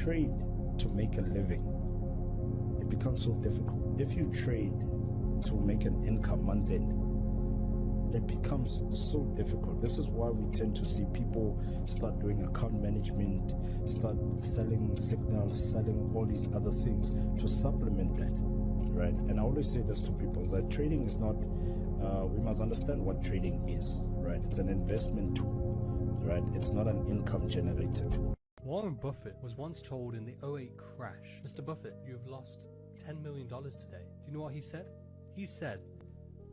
trade to make a living, it becomes so difficult. If you trade to make an income month end, it becomes so difficult. This is why we tend to see people start doing account management, start selling signals, selling all these other things to supplement that, right? And I always say this to people, is that trading is not, we must understand what trading is, right? It's an investment tool, right? It's not an income generator tool. Warren Buffett was once told in the '08 crash, "Mr. Buffett, you've lost $10 million today." Do you know what he said? He said,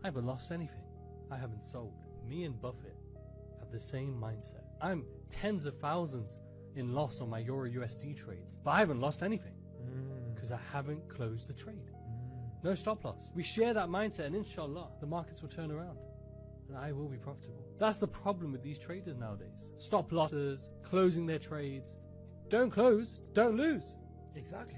"I haven't lost anything. I haven't sold." Me and Buffett have the same mindset. I'm tens of thousands in loss on my Euro USD trades, but I haven't lost anything because I haven't closed the trade. No stop loss. We share that mindset, and inshallah, the markets will turn around and I will be profitable. That's the problem with these traders nowadays. Stop losses, closing their trades. Don't close, don't lose. Exactly.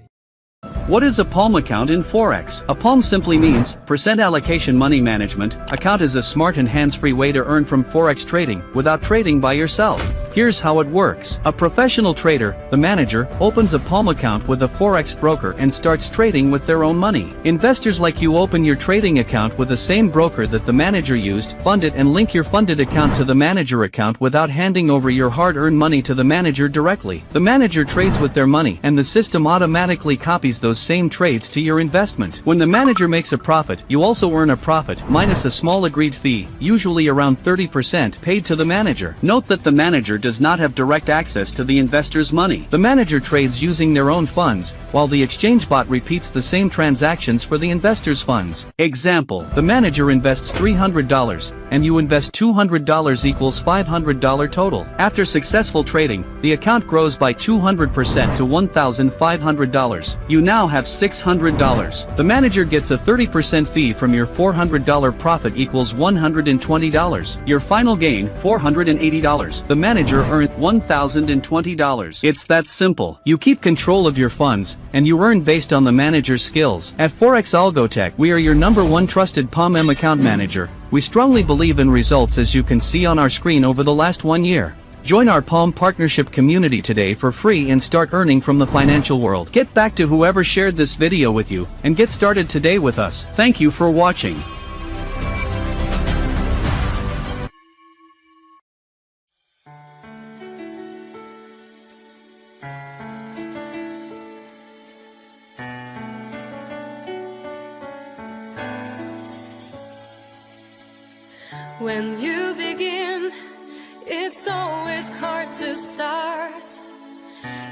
What is a Palm account in Forex? A Palm simply means percent allocation money management. Account is a smart and hands-free way to earn from Forex trading without trading by yourself. Here's how it works. A professional trader, the manager, opens a Palm account with a Forex broker and starts trading with their own money. Investors like you open your trading account with the same broker that the manager used, fund it and link your funded account to the manager account without handing over your hard-earned money to the manager directly. The manager trades with their money and the system automatically copies those same trades to your investment. When the manager makes a profit, you also earn a profit, minus a small agreed fee, usually around 30%, paid to the manager. Note that the manager does not have direct access to the investor's money. The manager trades using their own funds, while the exchange bot repeats the same transactions for the investor's funds. Example, the manager invests $300, and you invest $200 equals $500 total. After successful trading, the account grows by 200% to $1,500. You now have $600. The manager gets a 30% fee from your $400 profit equals $120. Your final gain, $480. The manager earned $1,020. It's that simple. You keep control of your funds, and you earn based on the manager's skills. At Forex Algotech, we are your #1 trusted Palm account manager. We strongly believe in results, as you can see on our screen over the last 1 year. Join our Palm Partnership community today for free and start earning from the financial world. Get back to whoever shared this video with you, and get started today with us. Thank you for watching. When you begin, it's always hard to start.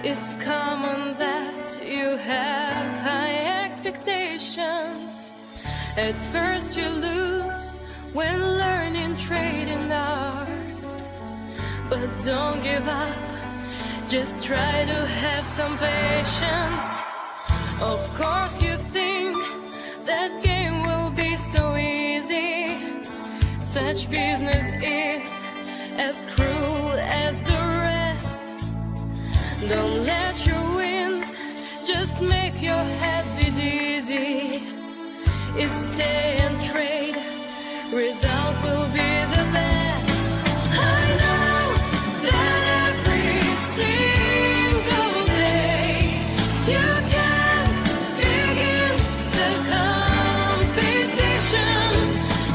It's common that you have high expectations. At first you lose when learning trading art. But don't give up, just try to have some patience. Of course you think that game will be so easy. Such business is as cruel as the rest. Don't let your wins just make your head be dizzy. If stay and trade, result will be the best. I know that every single day you can begin the competition.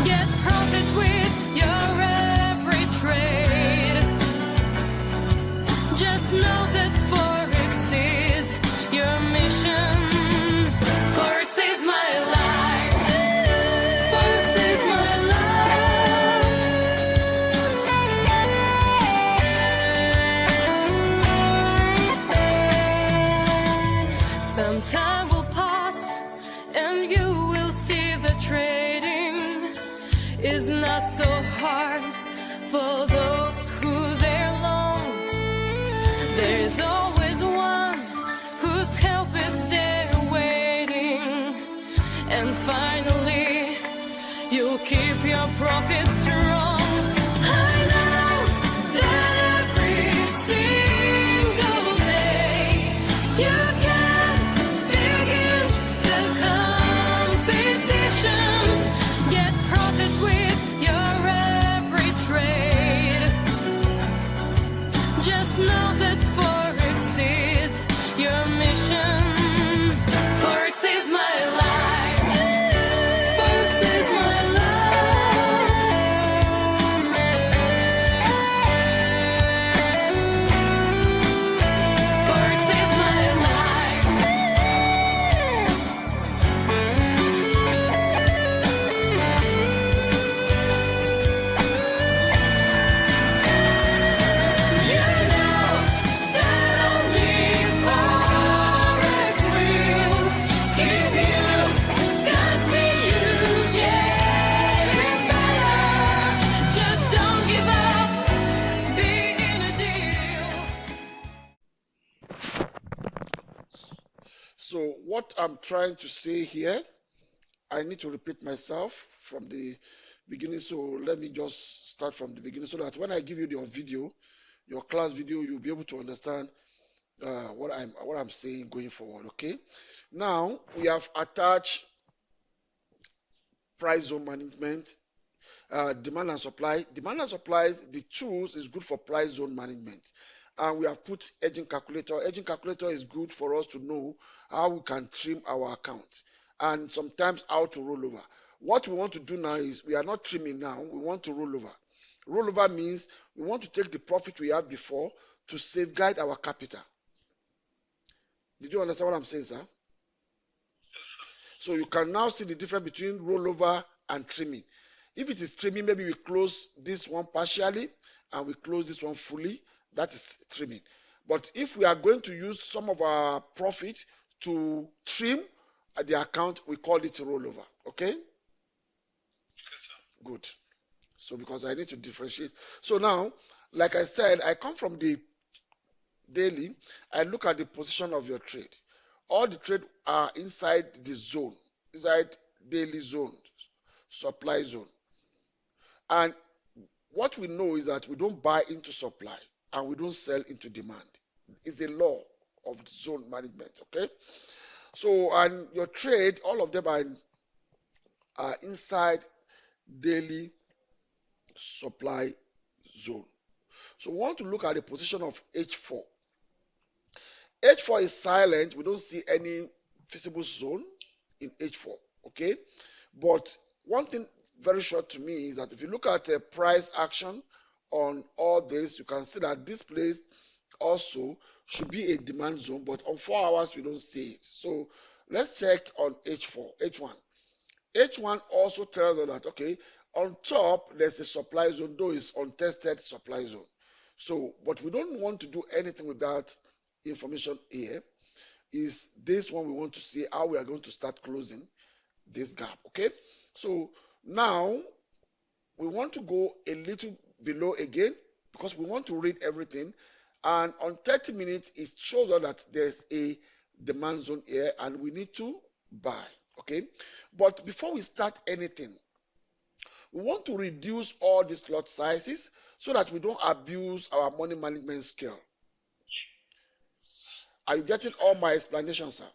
Get profit with your every trade. Just know that Forex is your mission. Forex is my life. Forex is my life. Some time will pass and you will see the trading is not so hard for those who they're long. There's always one whose help is there waiting. And finally, you'll keep your profits strong. I know that every single day you can begin the competition. Get profit with your every trade. Just know that Forex is your what I'm trying to say here, I need to repeat myself from the beginning. So let me just start from the beginning so that when I give you your video, your class video, you'll be able to understand what I'm saying going forward. Okay. Now we have attached price zone management, demand and supply. Demand and supplies, the tools is good for price zone management. And we have put edging calculator. Edging calculator is good for us to know how we can trim our account and sometimes how to roll over. What we want to do now is we are not trimming now, we want to roll over. Roll over means we want to take the profit we had before to safeguard our capital. Did you understand what I'm saying, sir? So you can now see the difference between rollover and trimming. If it is trimming, maybe we close this one partially and we close this one fully. That is trimming. But if we are going to use some of our profit to trim the account, we call it rollover. Okay? Good. So because I need to differentiate. So now, like I said, I come from the daily. I look at the position of your trade. All the trade are inside the zone, inside daily zone, supply zone. And what we know is that we don't buy into supply and we don't sell into demand. It's a law of zone management. Okay. So, and your trade, all of them are inside daily supply zone. So we want to look at the position of H4. H4 is silent. We don't see any visible zone in H4. Okay. But one thing very short to me is that if you look at a price action on all this, you can see that this place also should be a demand zone, but on 4 hours we don't see it. So let's check on H4, H1. H1 also tells us that, okay, on top there's a supply zone, though it's untested supply zone. So, but we don't want to do anything with that information here. Is this one we want to see how we are going to start closing this gap. Okay, so now we want to go a little below again because we want to read everything, and on 30 minutes it shows us that there's a demand zone here and we need to buy. Okay, but before we start anything, we want to reduce all these lot sizes so that we don't abuse our money management skill. Are you getting all my explanations, sir?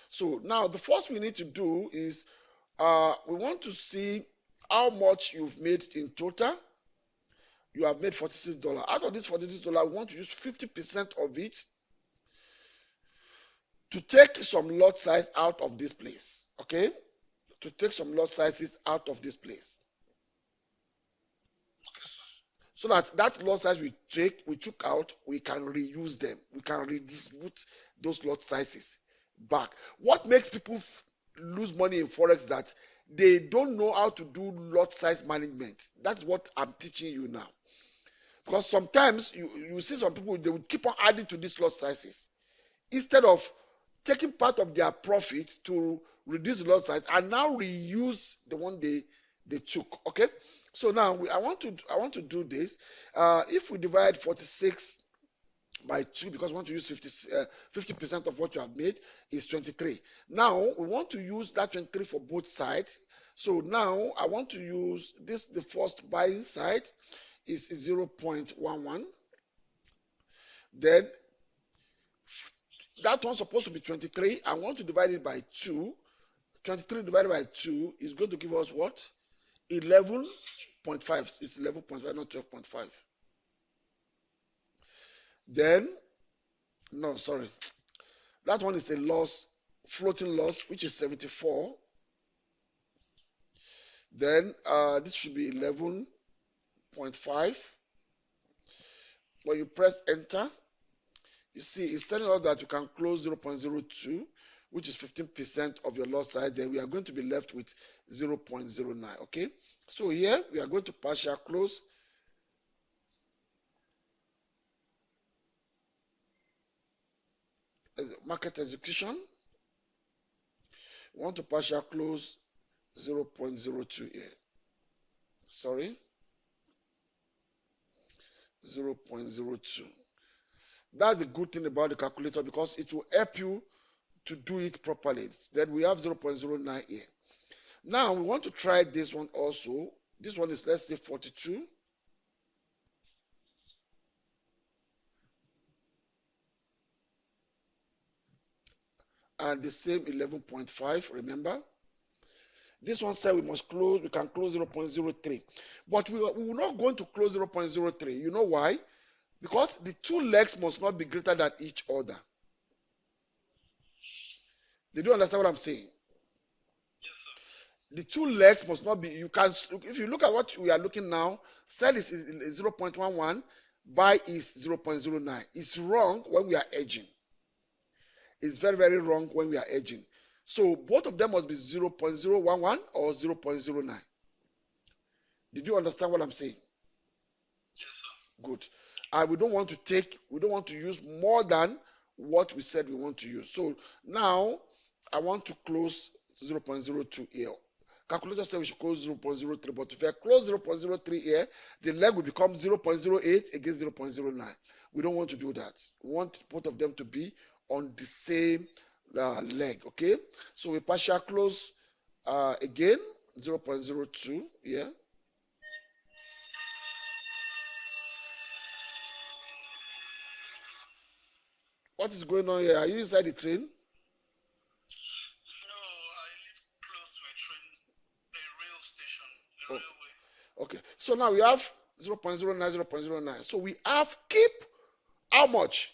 So now the first we need to do is we want to see how much you've made in total. You have made $46. Out of this $46, we want to use 50% of it to take some lot size out of this place. Okay? To take some lot sizes out of this place. So that lot size we took out, we can reuse them. We can redistribute those lot sizes back. What makes people lose money in Forex that they don't know how to do lot size management. That's what I'm teaching you now. Because sometimes you see some people, they would keep on adding to these lot sizes instead of taking part of their profit to reduce the lot size and now reuse the one they took. Okay, so now I want to do this. If we divide 46 by 2, because we want to use 50% of what you have made is 23. Now we want to use that 23 for both sides. So now I want to use this. The first buying side is 0.11. Then that one's supposed to be 23. I want to divide it by 2. 23 divided by 2 is going to give us what? 11.5. It's 11.5, not 12.5. Then, no, sorry. That one is a loss, floating loss, which is 74. Then this should be 11.5. When you press enter, you see it's telling us that you can close 0.02, which is 15% of your loss side. Then we are going to be left with 0.09. Okay, so here we are going to partial close. Market execution, we want to partial close 0.02 here. Sorry, 0.02. That's the good thing about the calculator, because it will help you to do it properly. Then we have 0.09 here. Now we want to try this one also. This one is, let's say, 42. And the same 11.5, remember? This one said we must close, we can close 0.03. But we will not going to close 0.03. You know why? Because the two legs must not be greater than each other. Did you understand what I'm saying? The two legs must not be, you can, if you look at what we are looking now, sell is 0.11, buy is 0.09. It's wrong when we are edging. It's very, very wrong when we are edging. So both of them must be 0.011 or 0.09. Did you understand what I'm saying? Yes, sir. Good. And we don't want to use more than what we said we want to use. So now I want to close 0.02 here. Calculator said we should close 0.03, but if I close 0.03 here, the leg will become 0.08 against 0.09. We don't want to do that. We want both of them to be on the same leg, okay? So we partial close again, 0.02 here. What is going on here? Are you inside the train? No, I live close to a rail station, a railway. Okay. So now we have 0.09, 0.09. So we have keep how much?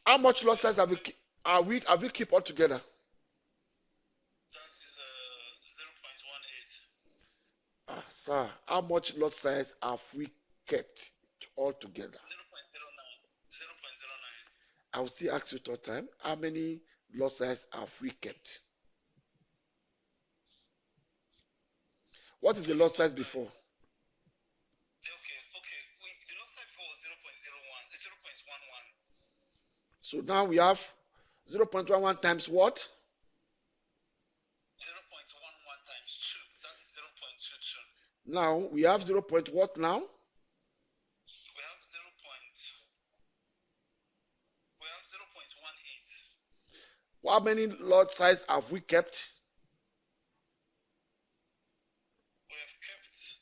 How much lot size have we keep all together? That is 0.18. Sir, how much lot size have we kept all together? 0.09. 0.09. I will still ask you third time. How many lot size have we kept? What is the lot size before? Okay. The last time before was 0.01. 0.11. So now we have 0.11 times what? 0.11 times 2. That is 0.22. Now we have 0. What now? We have 0.18. How many lot size have we kept? We have kept.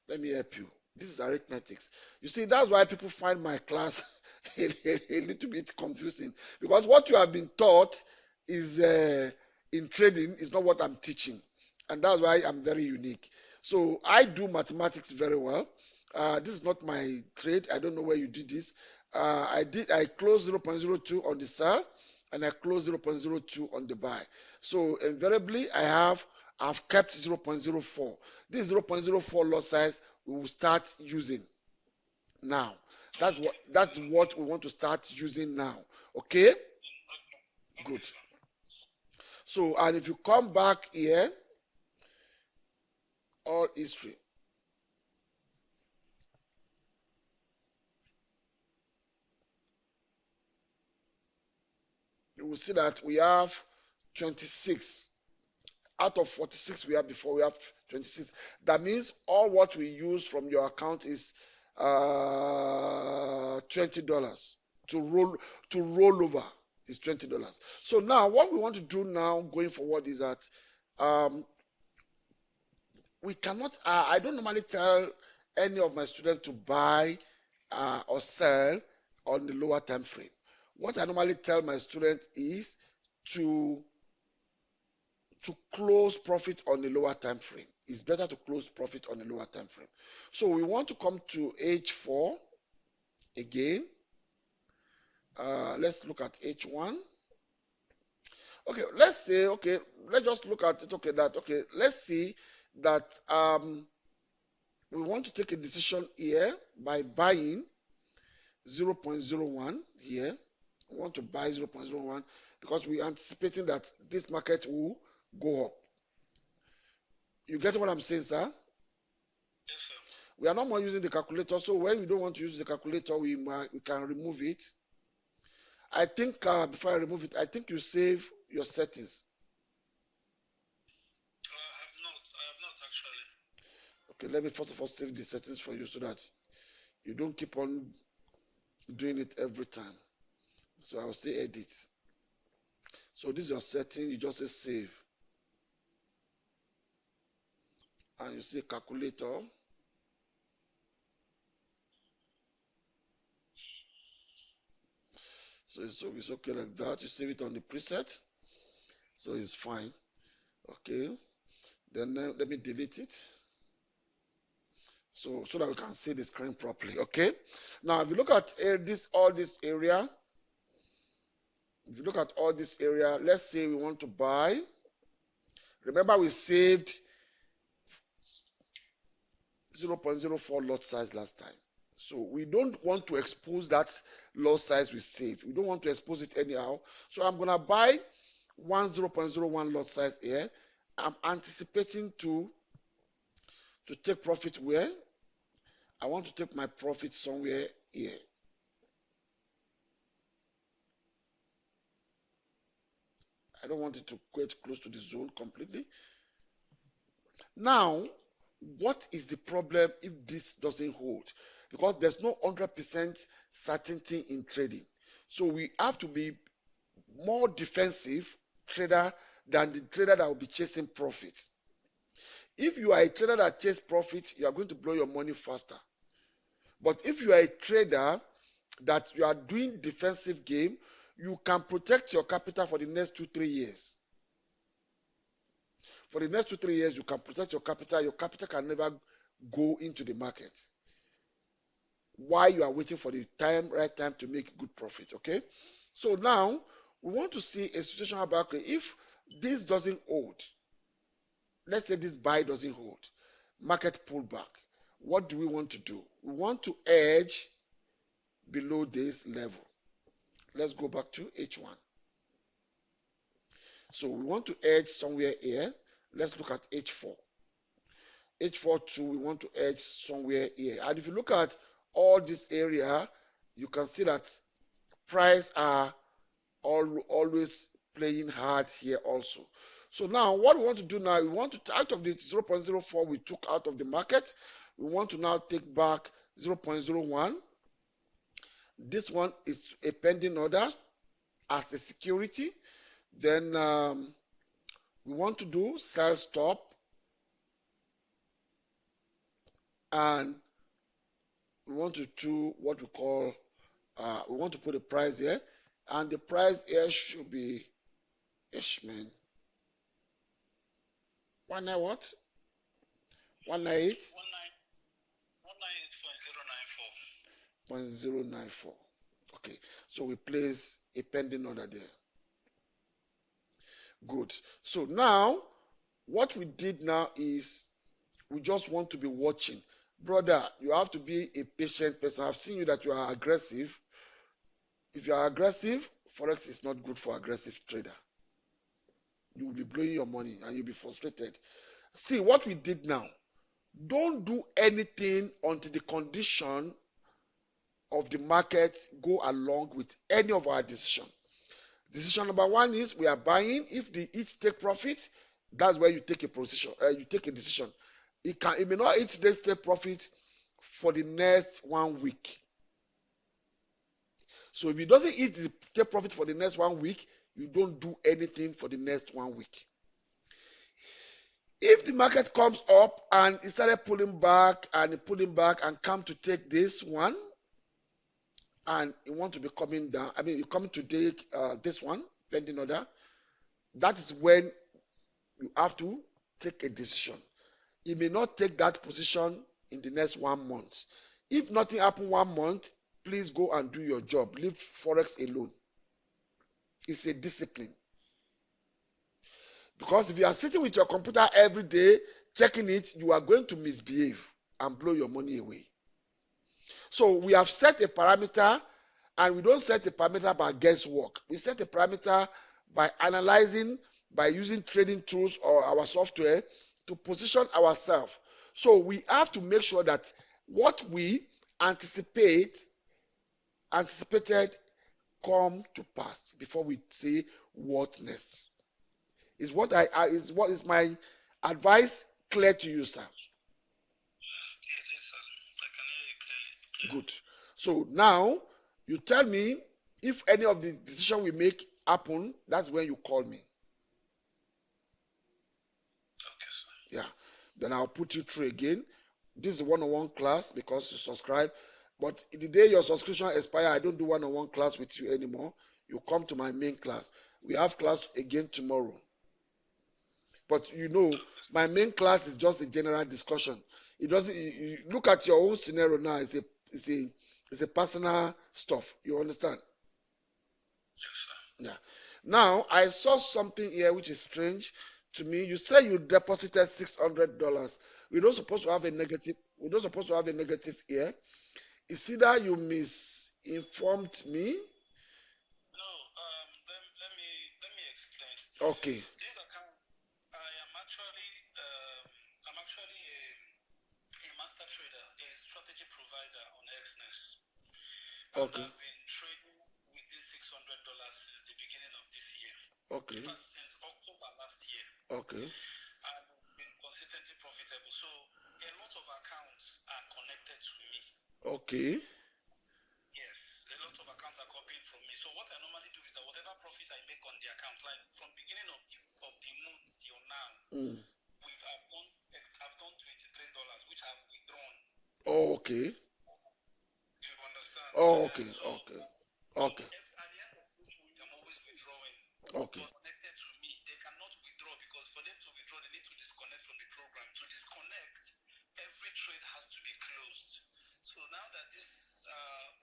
Let me help you. This is arithmetics. You see, that's why people find my class a little bit confusing, because what you have been taught is in trading is not what I'm teaching, and that's why I'm very unique. So I do mathematics very well. This is not my trade. I don't know where you did this. I closed 0.02 on the sell, and I closed 0.02 on the buy. So invariably I've kept 0.04. This 0.04 lot size we will start using now. That's what we want to start using now. Okay? Good. So, and if you come back here, all history. You will see that we have 26. Out of 46 we have before, we have 26. That means all what we use from your account is $20 to roll over is $20. So now what we want to do now going forward is that we cannot. I don't normally tell any of my students to buy or sell on the lower time frame. What I normally tell my students is to close profit on the lower time frame. It's better to close profit on the lower time frame. So we want to come to H4 again. Let's look at H1. Okay, let's say, okay, let's just look at it. Okay, let's see that we want to take a decision here by buying 0.01 here. We want to buy 0.01 because we are anticipating that this market will go up. You get what I'm saying, sir? Yes, sir. We are not more using the calculator, so when we don't want to use the calculator, we can remove it. I think before I remove it, I think you save your settings. I have not actually. Okay, let me first of all save the settings for you so that You don't keep on doing it every time. So I'll say edit. So this is your setting. You just say save. And you say calculator. So it's okay like that. You save it on the preset. So it's fine. Okay. Then let me delete it. So that we can see the screen properly. Okay. Now if you look at all this area, let's say we want to buy. Remember we saved 0.04 lot size last time. So we don't want to expose that lot size we saved. We don't want to expose it anyhow. So I'm going to buy 0.01 lot size here. I'm anticipating to take profit where? I want to take my profit somewhere here. I don't want it to get close to the zone completely. Now, what is the problem if this doesn't hold? Because there's no 100% certainty in trading. So we have to be more defensive trader than the trader that will be chasing profit. If you are a trader that chases profit, you are going to blow your money faster. But if you are a trader that you are doing defensive game, you can protect your capital for the next 2-3 years. For the next 2-3 years, you can protect your capital. Your capital can never go into the market while you are waiting for the right time to make good profit. Okay. So now we want to see a situation about if this doesn't hold. Let's say this buy doesn't hold. Market pullback. What do we want to do? We want to edge below this level. Let's go back to H1. So we want to edge somewhere here. Let's look at H4. H4 too, we want to edge somewhere here. And if you look at all this area, you can see that price are always playing hard here also. So now what we want to do now, we want to, out of the 0.04 we took out of the market, we want to now take back 0.01. This one is a pending order as a security. Then we want to do sell stop, and we want to do what we call, we want to put a price here, and the price here should be, man, 19 what? 198? 198.094. Okay, so we place a pending order there. Good. So now, what we did now is we just want to be watching. Brother, you have to be a patient person. I've seen you that you are aggressive. If you are aggressive, Forex is not good for aggressive trader. You will be blowing your money and you'll be frustrated. See what we did now. Don't do anything until the condition of the market go along with any of our decision. Decision number one is we are buying. If the each take profit, that's where you take a position. You take a decision. It may not each day take profit for the next 1 week. So if it doesn't take profit for the next 1 week, you don't do anything for the next 1 week. If the market comes up and it started pulling back and come to take this one, and you want to be coming down, I mean, you come to take this one, pending order, that is when you have to take a decision. You may not take that position in the next 1 month. If nothing happened 1 month, please go and do your job. Leave Forex alone. It's a discipline. Because if you are sitting with your computer every day, checking it, you are going to misbehave and blow your money away. So we have set a parameter, and we don't set a parameter by guesswork. We set a parameter by analyzing, by using trading tools or our software to position ourselves. So we have to make sure that what we anticipated come to pass before we say what next. Is what is my advice clear to you, sir? Yes, sir. I can hear you Good. So now you tell me if any of the decision we make happen, that's when you call me. Okay, sir. Yeah. Then I'll put you through again. This is one-on-one class because you subscribe. But the day your subscription expire, I don't do one-on-one class with you anymore. You come to my main class. We have class again tomorrow. But you know, my main class is just a general discussion. It doesn't. You look at your own scenario now. It's a personal stuff. You understand? Yes, sir. Yeah. Now I saw something here which is strange to me. You say you deposited $600. We don't supposed to have a negative. We don't supposed to have a negative here. It's either you misinformed me. No, let me explain. Okay. This account, I'm actually a master trader, a strategy provider on Xness, and Okay. I've been trading with this $600 since the beginning of this year. Okay. In fact, since October last year, Okay. I've been consistently profitable. So a lot of accounts are connected to me. Okay. Yes, a lot of accounts are copying from me. So what I normally do is that whatever profit I make on the account, like from beginning of the month till now, Mm. I've done $23, which I've withdrawn. Oh, okay. Do you understand? Oh, okay. So Okay. Okay. at the end of this week, I'm always withdrawing. Okay. But connected to me, they cannot withdraw because for them to withdraw, they need to disconnect from the program. To disconnect, every trade has to be closed. So now that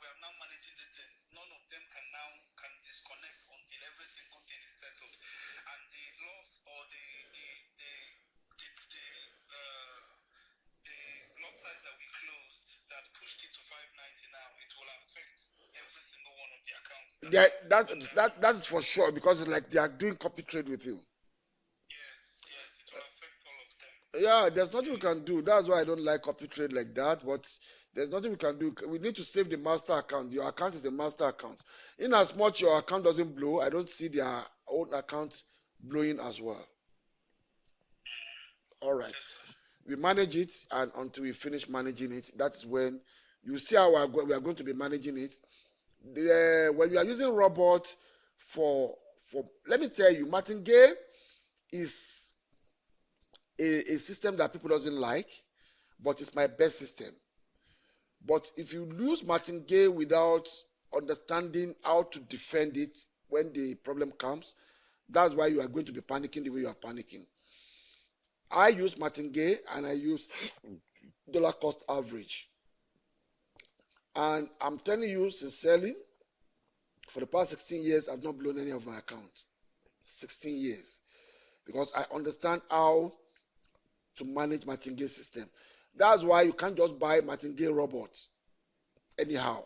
we are now managing this thing, none of them can disconnect until every single thing is settled, and the loss or the lot size that we closed that pushed it to 590 now, it will affect every single one of the accounts. Yeah, that's for sure because it's like they are doing copy trade with you. Yes, it will affect all of them. Yeah, there's nothing we can do. That's why I don't like copy trade like that. But there's nothing we can do. We need to save the master account. Your account is the master account. In as much your account doesn't blow, I don't see their own account blowing as well. All right. We manage it, and until we finish managing it, that's when you see how we are going to be managing it. When you are using robot for let me tell you, martingale is a system that people doesn't like, but it's my best system. But if you use martingale without understanding how to defend it when the problem comes, that's why you are going to be panicking the way you are panicking. I use martingale and I use dollar cost average. And I'm telling you sincerely, for the past 16 years, I've not blown any of my accounts. 16 years. Because I understand how to manage martingale system. That's why you can't just buy martingale robots anyhow.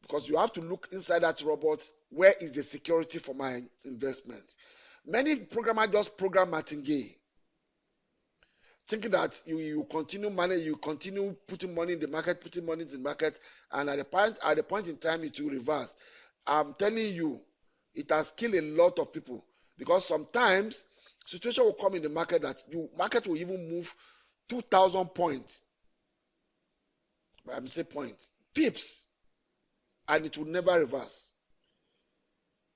Because you have to look inside that robot, where is the security for my investment? Many programmers just program martingale, thinking that you continue money, you continue putting money in the market, and at the point in time it will reverse. I'm telling you, it has killed a lot of people because sometimes situation will come in the market that market will even move 2,000 points. I'm saying points, pips, and it will never reverse.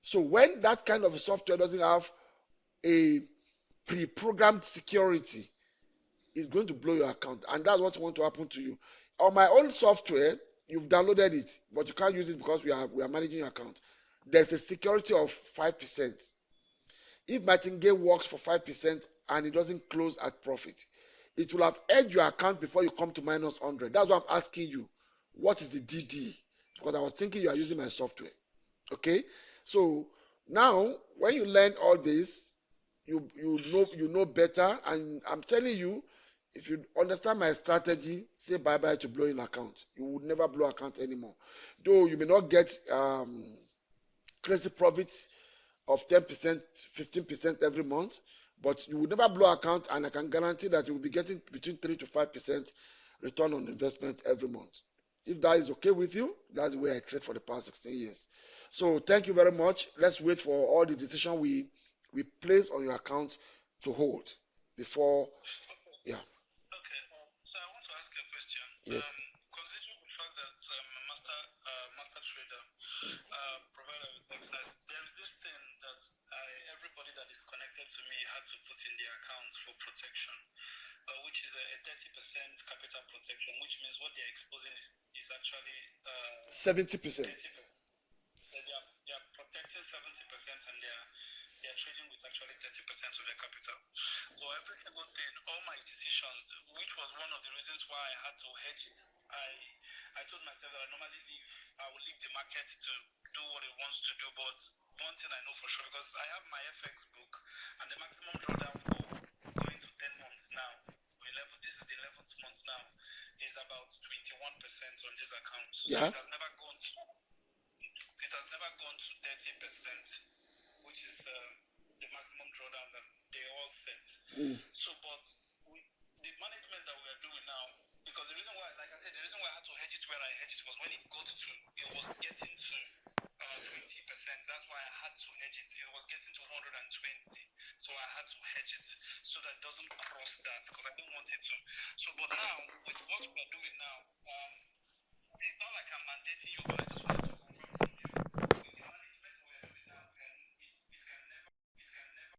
So when that kind of software doesn't have a pre-programmed security, it's going to blow your account, and that's what want to happen to you. On my own software, you've downloaded it, but you can't use it because we are managing your account. There's a security of 5%. If martingale works for 5% and it doesn't close at profit, it will have edged your account before you come to minus 100. That's why I'm asking you, what is the DD? Because I was thinking you are using my software. Okay, so now when you learn all this, you know better, and I'm telling you, if you understand my strategy, say bye bye to blowing account. You would never blow account anymore. Though you may not get crazy profits of 10%, 15% every month, but you will never blow account, and I can guarantee that you will be getting between 3 to 5% return on investment every month. If that is okay with you, that's the way I trade for the past 16 years. So thank you very much. Let's wait for all the decision we place on your account to hold before, yeah. Okay. So I want to ask a question. Yes. Considering the fact connected to me had to put in the account for protection, which is a 30% capital protection, which means what they're exposing is actually 70%. 30%. They are protecting 70% and they are trading with actually 30% of their capital. So every single thing, all my decisions, which was one of the reasons why I had to hedge it, I told myself that I will leave the market to do what it wants to do. But one thing I know for sure, because I have my FX book, and the maximum drawdown for going to 10 months now, this is the 11th month now, is about 21% on this account. So Yeah. it has never gone to 30%, which is the maximum drawdown that they all set. So, but the management that we are doing now, because the reason why, like I said, the reason why I had to hedge it where I hedged it was when it was getting to 20%. That's why I had to hedge it. It was getting to 120, so I had to hedge it so that it doesn't cross that, because I didn't want it to. So, but now with what we are doing now, it's not like I'm mandating you